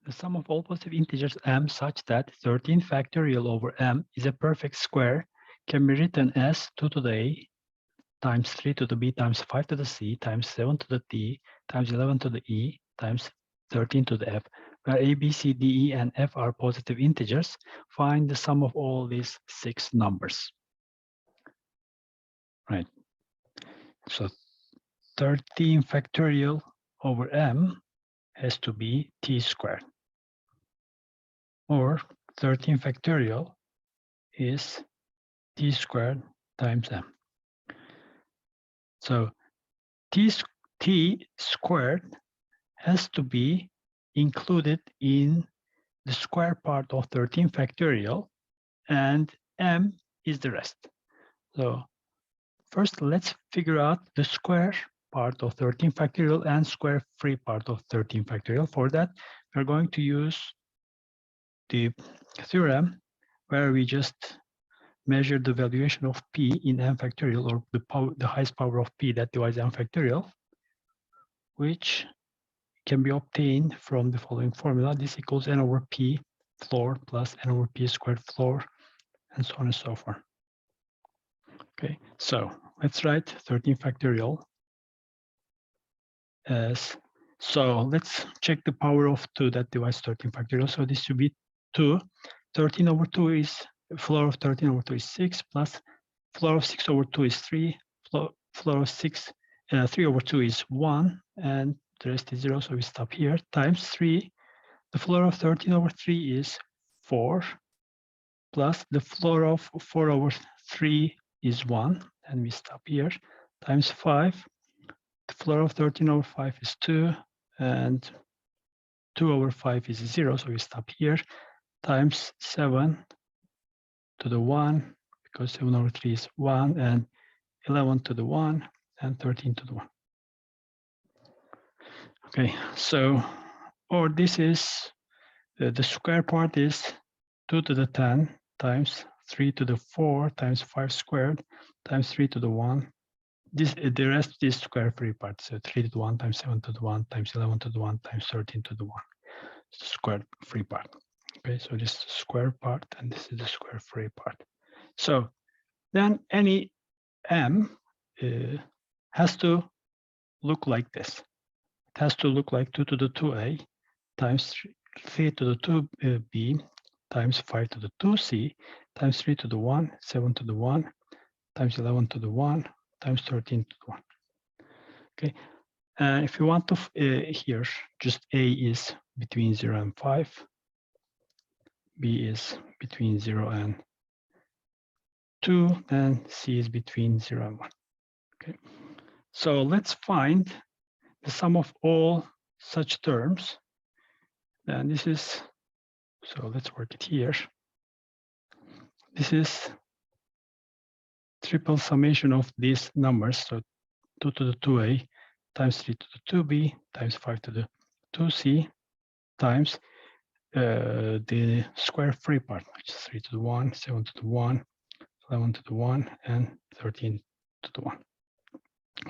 The sum of all positive integers m such that 13 factorial over m is a perfect square can be written as 2 to the a times 3 to the b times 5 to the c times 7 to the d times 11 to the e times 13 to the f, where a, b, c, d, e, and f are positive integers. Find the sum of all these 6 numbers. Right. So 13 factorial over m has to be t squared, or 13 factorial is t squared times m. So t squared has to be included in the square part of 13 factorial, and m is the rest. So first, let's figure out the square part of 13 factorial and square free part of 13 factorial. For that, we're going to use the theorem where we just measure the valuation of p in n factorial, or the highest power of p that divides n factorial, which can be obtained from the following formula. This equals n over p floor plus n over p squared floor, and so on and so forth. Okay, so let's write 13 factorial as, so let's check the power of 2 that divides 13 factorial. So this should be 2. 13 over 2 is, floor of 13 over 2 is 6, plus floor of 6 over 2 is 3, floor of 3 over 2 is 1, and the rest is 0, so we stop here, times 3. The floor of 13 over 3 is 4, plus the floor of 4 over 3 is 1, and we stop here, times 5. The floor of 13 over 5 is 2, and 2 over 5 is 0, so we stop here, times 7 to the 1, because 7 over 3 is 1, and 11 to the 1, and 13 to the 1. Okay, so, or this is, the square part is 2 to the 10 times 3 to the 4 times 5 squared times 3 to the 1. The rest is square free part. So 3 to the 1 times 7 to the 1 times 11 to the 1 times 13 to the 1. It's the square free part. Okay, so this is the square part and this is the square free part. So then any m has to look like this. It has to look like 2 to the 2a times 3 to the 2b times 5 to the 2c times 3 to the 1, 7 to the 1 times 11 to the 1 times 13 to the 1. Okay, if you want to, here, just a is between 0 and 5, b is between 0 and 2, and c is between 0 and 1. Okay, so let's find the sum of all such terms. And this is, so let's work it here. This is triple summation of these numbers. So 2 to the 2a times 3 to the 2b times 5 to the 2c times the square free part, which is 3 to the 1, 7 to the 1, 11 to the 1, and 13 to the 1.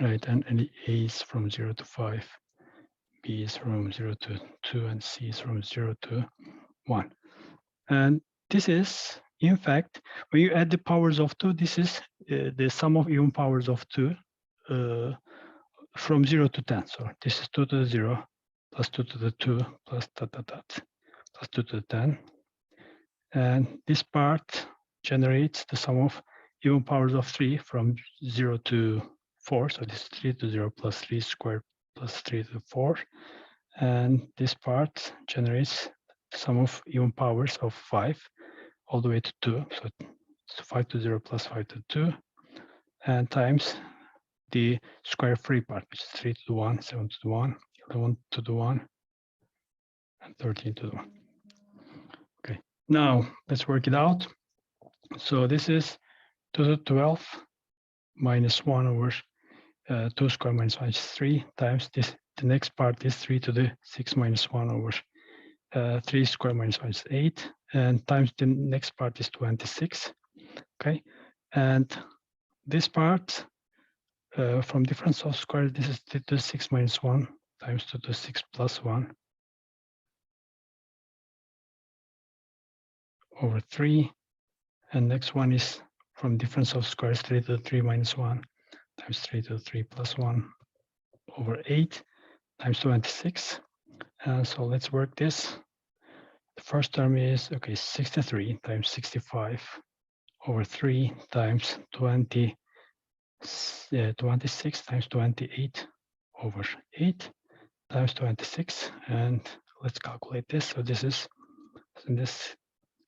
Right, and a is from 0 to 5, b is from 0 to 2, and c is from 0 to 1. And this is, in fact, when you add the powers of 2, this is the sum of even powers of 2 from 0 to 10. So this is 2 to the 0 plus 2 to the 2 plus dot dot dot plus 2 to the 10. And this part generates the sum of even powers of 3 from 0 to 4. So this is 3 to 0 plus 3 squared plus 3 to the 4. And this part generates the sum of even powers of 5 all the way to 2. So it's 5 to 0 plus 5 to 2, and times the square free part, which is 3 to the 1, 7 to the 1, 11 to the 1, and 13 to the 1. Okay, now let's work it out. So this is 2 to the 12 minus 1 over 2 squared minus 1 is 3 times this. The next part is 3 to the 6 minus 1 over 3 squared minus 1 is 8, and times the next part is 26. Okay, and this part from difference of square, this is 2 to the 6 minus 1 times 2 to the 6 plus 1 over 3. And next one is from difference of squares, 3 to the 3 minus 1 times 3 to the 3 plus 1 over 8 times 26. And so let's work this. The first term is, okay, 63 times 65 over 3 times 26 times 28 over 8 times 26. And let's calculate this. So this is, and this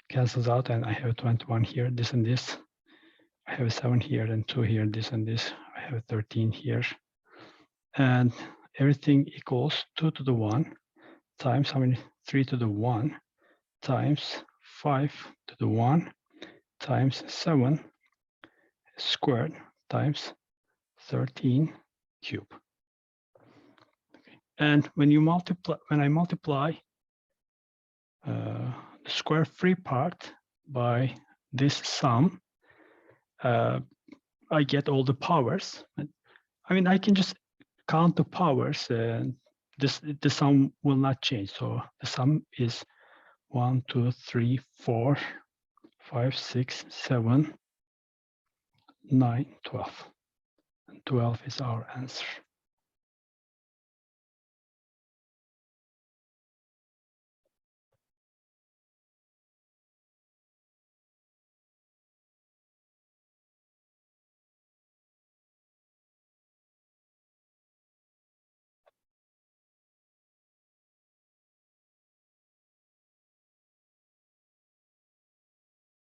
cancels out, and I have 21 here, this and this. I have a 7 here, and 2 here, this and this. I have a 13 here. And everything equals 2 to the 1 times how many? 3 to the 1 times 5 to the 1 times 7 squared times 13 cube. Okay. And when you multiply, when I multiply the square free part by this sum, I get all the powers. I mean, I can just count the powers, and the sum will not change. So the sum is 1, 2, 3, 4, 5, 6, 7, 9, 12. And 12 is our answer.